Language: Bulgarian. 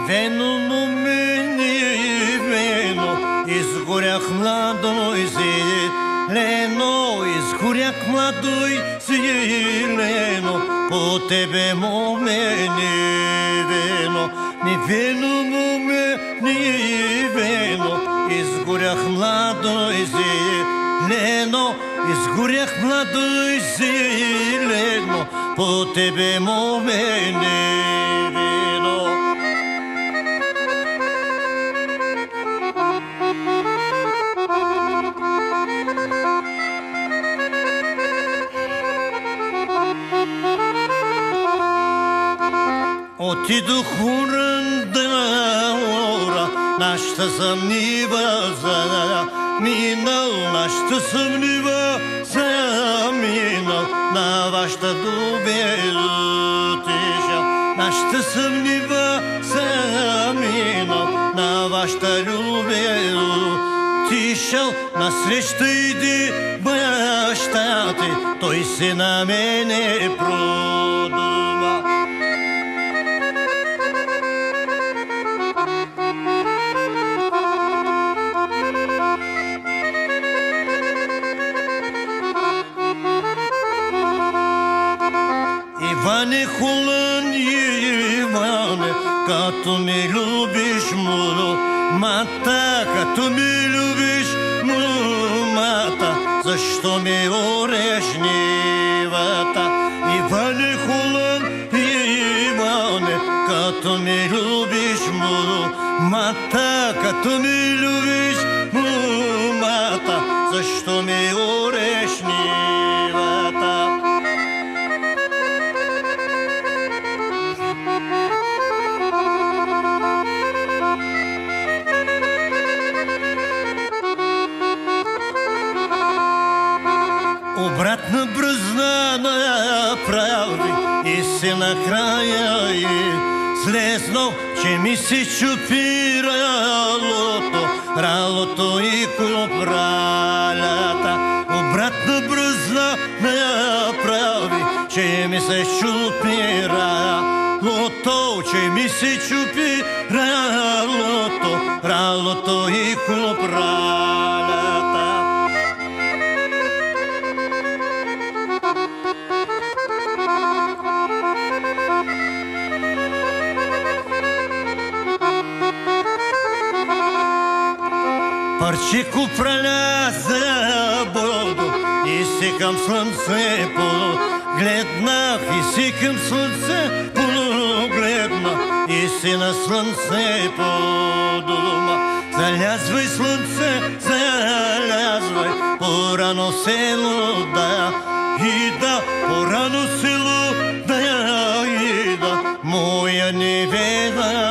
Вено, но мени вено, изгорях младо и зелено, изгорях младо и зелено, по тебе момени вено, ни вено, но мени вено, изгорях младо и зелено, изгорях младо и зелено, по тебе момени вено. Отидох урандаура, нашата съмнива заминал, нашата съмнива заминал, на вашата добеда отишъл, нашата съмнива заминал, на вашата любеда отишъл, насреща иди баща ти, той се на мене продума. Иване Холан, Иване, като ми любиш мата, като ми любиш мата, защо ми ореш нивата? Иване Холан, Иване, като ми любиш мата, като ми любиш мата, защо ми ореш нивата? Обратна бръзна направи и се накрая и слезнал, че ми се чупи ралото и копралята. Обратна бръзна направи, че ми се чупи ралото, че ми се чупи ралото и копралята. Парче купраля за бодо и си към слънце погледнах, и си към слънце погледнах, и си на слънце по дома. Залязвай слънце, залязвай, порано село да ида, порано село да ида, моя неведа